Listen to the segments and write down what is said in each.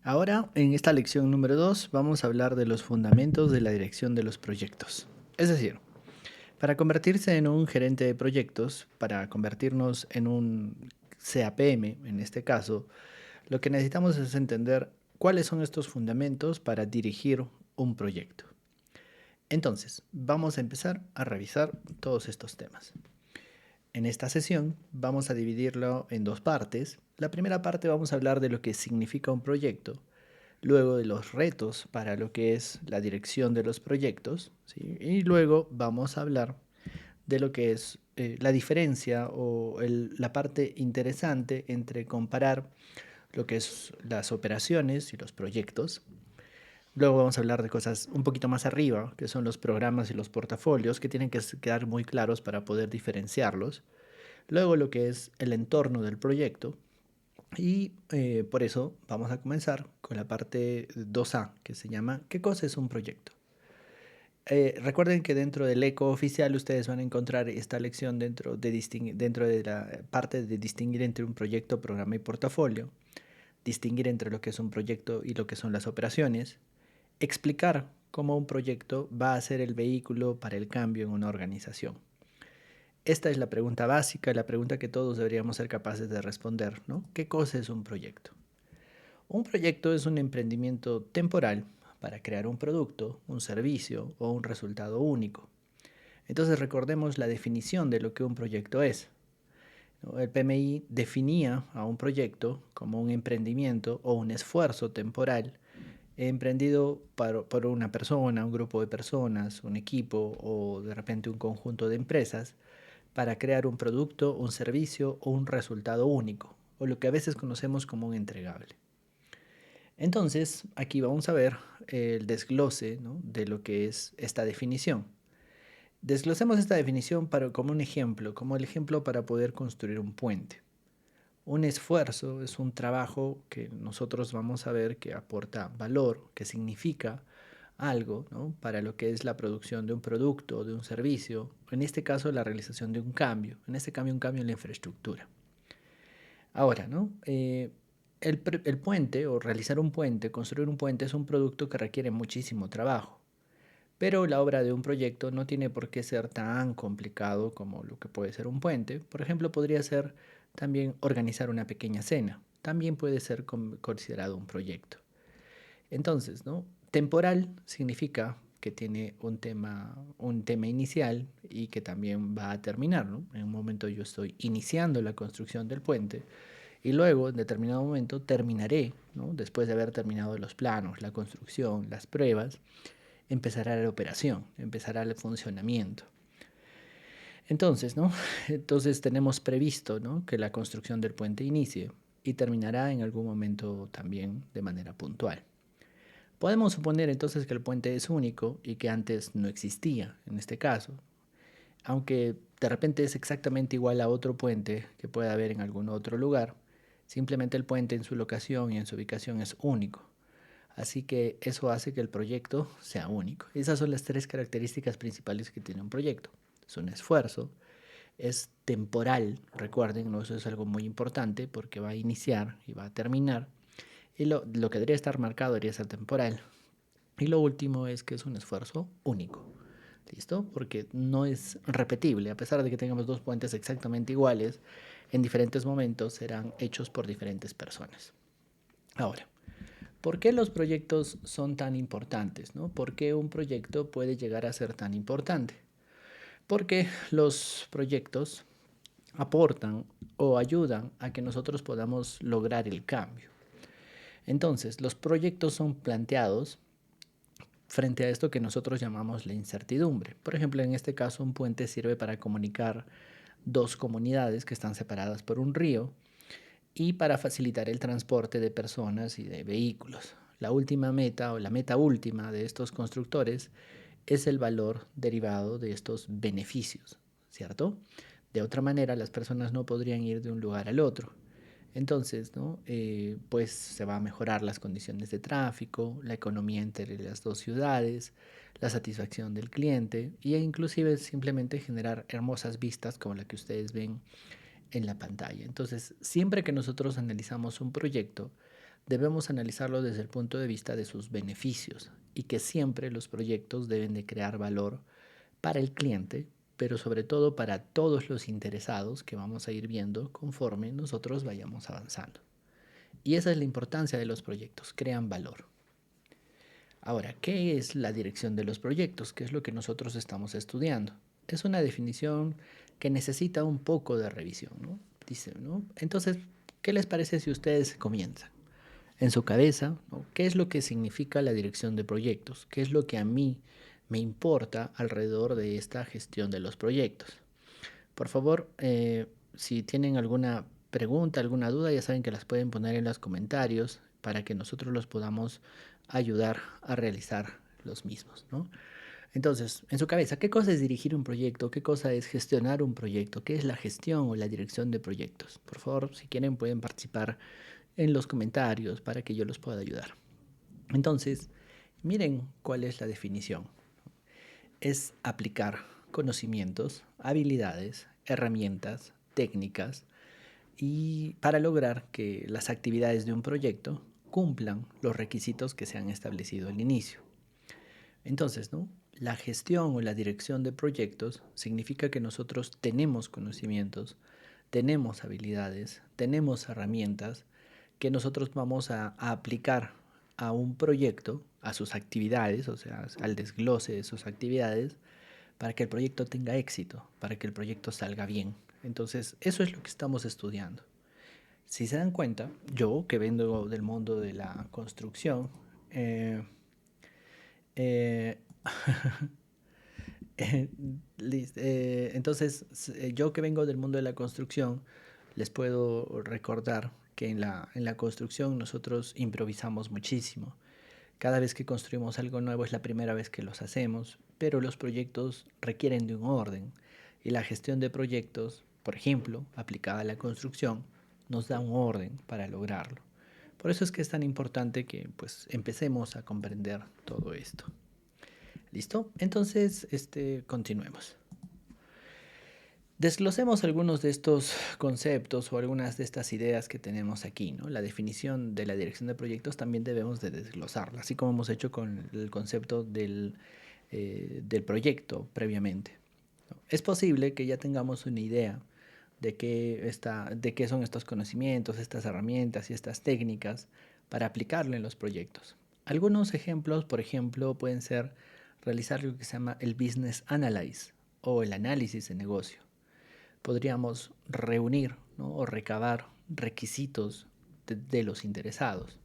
Ahora, en esta lección número 2, vamos a hablar de los fundamentos de la dirección de los proyectos. Es decir, para convertirse en un gerente de proyectos, para convertirnos en un CAPM, en este caso, lo que necesitamos es entender cuáles son estos fundamentos para dirigir un proyecto. Entonces, vamos a empezar a revisar todos estos temas. En esta sesión vamos a dividirlo en dos partes. La primera parte vamos a hablar de lo que significa un proyecto, luego de los retos para lo que es la dirección de los proyectos, ¿sí? Y luego vamos a hablar de lo que es la diferencia o la parte interesante entre comparar lo que es las operaciones y los proyectos. Luego vamos a hablar de cosas un poquito más arriba, que son los programas y los portafolios, que tienen que quedar muy claros para poder diferenciarlos. Luego lo que es el entorno del proyecto. Y por eso vamos a comenzar con la parte 2A, que se llama ¿qué cosa es un proyecto? Recuerden que dentro del eco oficial ustedes van a encontrar esta lección dentro de la parte de distinguir entre un proyecto, programa y portafolio, distinguir entre lo que es un proyecto y lo que son las operaciones, explicar cómo un proyecto va a ser el vehículo para el cambio en una organización. Esta es la pregunta básica, la pregunta que todos deberíamos ser capaces de responder, ¿no? ¿Qué cosa es un proyecto? Un proyecto es un emprendimiento temporal para crear un producto, un servicio o un resultado único. Entonces recordemos la definición de lo que un proyecto es. El PMI definía a un proyecto como un emprendimiento o un esfuerzo temporal emprendido por una persona, un grupo de personas, un equipo o de repente un conjunto de empresas para crear un producto, un servicio o un resultado único, o lo que a veces conocemos como un entregable. Entonces, aquí vamos a ver el desglose, ¿no?, de lo que es esta definición. Desglosemos esta definición como un ejemplo, como el ejemplo para poder construir un puente. Un esfuerzo es un trabajo que nosotros vamos a ver que aporta valor, que significa algo, ¿no?, para lo que es la producción de un producto, de un servicio, en este caso la realización de un cambio, en este cambio un cambio en la infraestructura. Ahora, ¿no? El puente o realizar un puente, construir un puente es un producto que requiere muchísimo trabajo, pero la obra de un proyecto no tiene por qué ser tan complicado como lo que puede ser un puente. Por ejemplo, podría ser también organizar una pequeña cena. También puede ser considerado un proyecto. Entonces, ¿no? Temporal significa que tiene un tema inicial y que también va a terminar, ¿no? En un momento yo estoy iniciando la construcción del puente y luego, en determinado momento, terminaré, ¿no? Después de haber terminado los planos, la construcción, las pruebas, empezará la operación, empezará el funcionamiento. Entonces, ¿no? Entonces tenemos previsto, ¿no?, que la construcción del puente inicie y terminará en algún momento también de manera puntual. Podemos suponer entonces que el puente es único y que antes no existía, en este caso, aunque de repente es exactamente igual a otro puente que pueda haber en algún otro lugar, simplemente el puente en su locación y en su ubicación es único. Así que eso hace que el proyecto sea único. Esas son las tres características principales que tiene un proyecto. Es un esfuerzo, es temporal, recuerden, ¿no? Eso es algo muy importante porque va a iniciar y va a terminar. Y lo que debería estar marcado debería ser temporal. Y lo último es que es un esfuerzo único. ¿Listo? Porque no es repetible. A pesar de que tengamos dos puentes exactamente iguales, en diferentes momentos serán hechos por diferentes personas. Ahora, ¿por qué los proyectos son tan importantes, ¿no? ¿Por qué un proyecto puede llegar a ser tan importante? Porque los proyectos aportan o ayudan a que nosotros podamos lograr el cambio. Entonces, los proyectos son planteados frente a esto que nosotros llamamos la incertidumbre. Por ejemplo, en este caso, un puente sirve para comunicar dos comunidades que están separadas por un río y para facilitar el transporte de personas y de vehículos. La última meta o la meta última de estos constructores es el valor derivado de estos beneficios, ¿cierto? De otra manera, las personas no podrían ir de un lugar al otro. Entonces, ¿no? Pues se va a mejorar las condiciones de tráfico, la economía entre las dos ciudades, la satisfacción del cliente e inclusive simplemente generar hermosas vistas como la que ustedes ven en la pantalla. Entonces, siempre que nosotros analizamos un proyecto, debemos analizarlo desde el punto de vista de sus beneficios y que siempre los proyectos deben de crear valor para el cliente, pero sobre todo para todos los interesados que vamos a ir viendo conforme nosotros vayamos avanzando. Y esa es la importancia de los proyectos, crean valor. Ahora, ¿qué es la dirección de los proyectos? ¿Qué es lo que nosotros estamos estudiando? Es una definición que necesita un poco de revisión, ¿no? Dice, ¿no? Entonces, ¿qué les parece si ustedes comienzan? En su cabeza, ¿no? ¿Qué es lo que significa la dirección de proyectos? ¿Qué es lo que a mí me importa alrededor de esta gestión de los proyectos? Por favor, si tienen alguna pregunta, alguna duda, ya saben que las pueden poner en los comentarios para que nosotros los podamos ayudar a realizar los mismos, ¿no? Entonces, en su cabeza, ¿qué cosa es dirigir un proyecto? ¿Qué cosa es gestionar un proyecto? ¿Qué es la gestión o la dirección de proyectos? Por favor, si quieren, pueden participar en los comentarios para que yo los pueda ayudar. Entonces, miren cuál es la definición. Es aplicar conocimientos, habilidades, herramientas, técnicas y para lograr que las actividades de un proyecto cumplan los requisitos que se han establecido al inicio. Entonces, ¿no? La gestión o la dirección de proyectos significa que nosotros tenemos conocimientos, tenemos habilidades, tenemos herramientas que nosotros vamos a aplicar a un proyecto, a sus actividades, o sea, al desglose de sus actividades, para que el proyecto tenga éxito, para que el proyecto salga bien. Entonces, eso es lo que estamos estudiando. Si se dan cuenta, yo que vengo del mundo de la construcción, eh, eh, entonces, yo que vengo del mundo de la construcción, les puedo recordar que en la construcción nosotros improvisamos muchísimo. Cada vez que construimos algo nuevo es la primera vez que los hacemos, pero los proyectos requieren de un orden y la gestión de proyectos, por ejemplo, aplicada a la construcción, nos da un orden para lograrlo. Por eso es que es tan importante que pues empecemos a comprender todo esto. ¿Listo? Entonces, continuemos. Desglosemos algunos de estos conceptos o algunas de estas ideas que tenemos aquí, ¿no? La definición de la dirección de proyectos también debemos de desglosarla, así como hemos hecho con el concepto del proyecto previamente, ¿no? Es posible que ya tengamos una idea de qué son estos conocimientos, estas herramientas y estas técnicas para aplicarlo en los proyectos. Algunos ejemplos, por ejemplo, pueden ser realizar lo que se llama el business analysis o el análisis de negocio. Podríamos reunir, ¿no? O recabar requisitos de los interesados.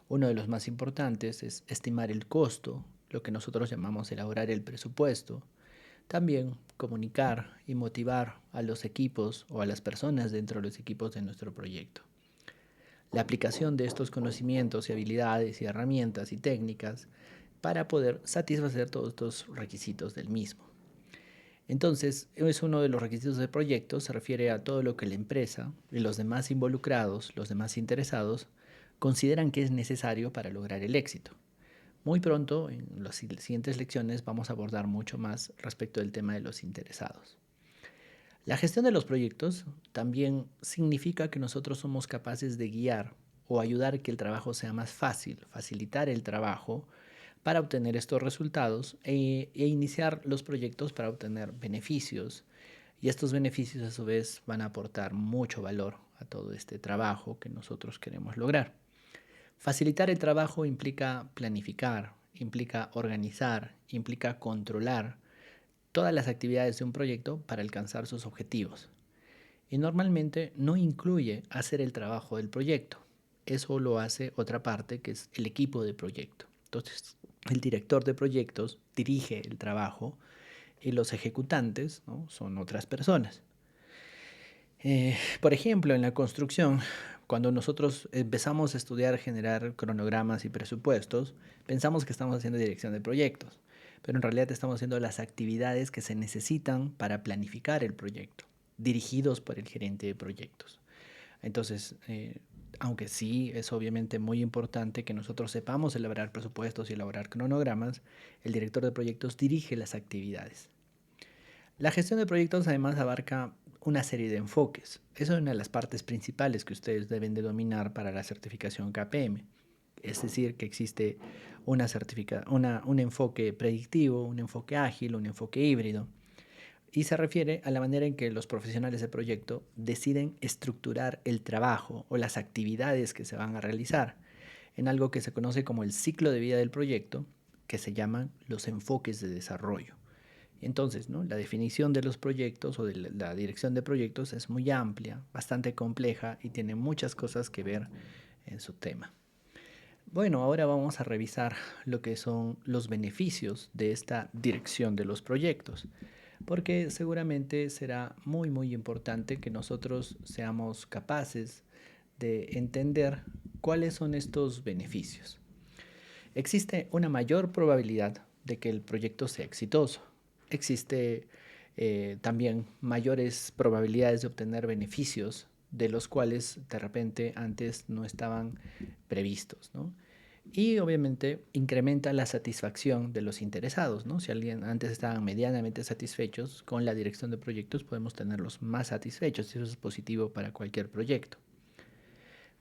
Uno de los más importantes es estimar el costo, lo que nosotros llamamos elaborar el presupuesto. También comunicar y motivar a los equipos o a las personas dentro de los equipos de nuestro proyecto. La aplicación de estos conocimientos y habilidades y herramientas y técnicas para poder satisfacer todos estos requisitos del mismo. Entonces, es uno de los requisitos del proyecto, se refiere a todo lo que la empresa y los demás involucrados, los demás interesados, consideran que es necesario para lograr el éxito. Muy pronto, en las siguientes lecciones, vamos a abordar mucho más respecto del tema de los interesados. La gestión de los proyectos también significa que nosotros somos capaces de guiar o ayudar a que el trabajo sea más fácil, facilitar el trabajo para obtener estos resultados e iniciar los proyectos para obtener beneficios. Y estos beneficios a su vez van a aportar mucho valor a todo este trabajo que nosotros queremos lograr. Facilitar el trabajo implica planificar, implica organizar, implica controlar todas las actividades de un proyecto para alcanzar sus objetivos. Y normalmente no incluye hacer el trabajo del proyecto. Eso lo hace otra parte que es el equipo de proyecto. Entonces, el director de proyectos dirige el trabajo y los ejecutantes, ¿no? Son otras personas. Por ejemplo, en la construcción, cuando nosotros empezamos a estudiar, generar cronogramas y presupuestos, pensamos que estamos haciendo dirección de proyectos, pero en realidad estamos haciendo las actividades que se necesitan para planificar el proyecto, dirigidos por el gerente de proyectos. Entonces, aunque sí es obviamente muy importante que nosotros sepamos elaborar presupuestos y elaborar cronogramas, el director de proyectos dirige las actividades. La gestión de proyectos además abarca una serie de enfoques. Eso es una de las partes principales que ustedes deben de dominar para la certificación KPM. Es decir, que existe un enfoque predictivo, un enfoque ágil, un enfoque híbrido. Y se refiere a la manera en que los profesionales de proyecto deciden estructurar el trabajo o las actividades que se van a realizar en algo que se conoce como el ciclo de vida del proyecto, que se llaman los enfoques de desarrollo. Entonces, ¿no? La definición de los proyectos o de la dirección de proyectos es muy amplia, bastante compleja y tiene muchas cosas que ver en su tema. Bueno, ahora vamos a revisar lo que son los beneficios de esta dirección de los proyectos, porque seguramente será muy importante que nosotros seamos capaces de entender cuáles son estos beneficios. Existe una mayor probabilidad de que el proyecto sea exitoso. Existe también mayores probabilidades de obtener beneficios de los cuales de repente antes no estaban previstos, ¿no? Y obviamente incrementa la satisfacción de los interesados, ¿no? Si alguien antes estaban medianamente satisfechos con la dirección de proyectos, podemos tenerlos más satisfechos y eso es positivo para cualquier proyecto.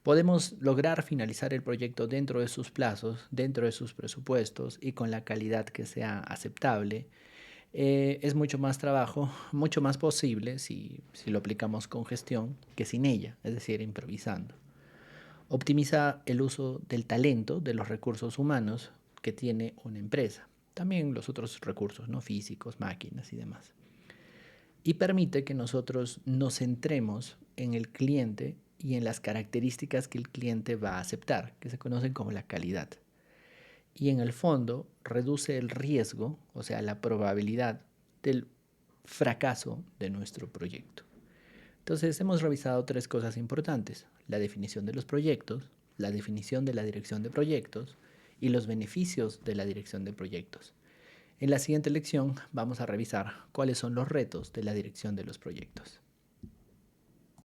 Podemos lograr finalizar el proyecto dentro de sus plazos, dentro de sus presupuestos y con la calidad que sea aceptable. Es mucho más trabajo, mucho más posible si lo aplicamos con gestión que sin ella, es decir, improvisando. Optimiza el uso del talento, de los recursos humanos que tiene una empresa. También los otros recursos, ¿no? Físicos, máquinas y demás. Y permite que nosotros nos centremos en el cliente y en las características que el cliente va a aceptar, que se conocen como la calidad. Y en el fondo reduce el riesgo, o sea, la probabilidad del fracaso de nuestro proyecto. Entonces hemos revisado tres cosas importantes: la definición de los proyectos, la definición de la dirección de proyectos y los beneficios de la dirección de proyectos. En la siguiente lección vamos a revisar cuáles son los retos de la dirección de los proyectos.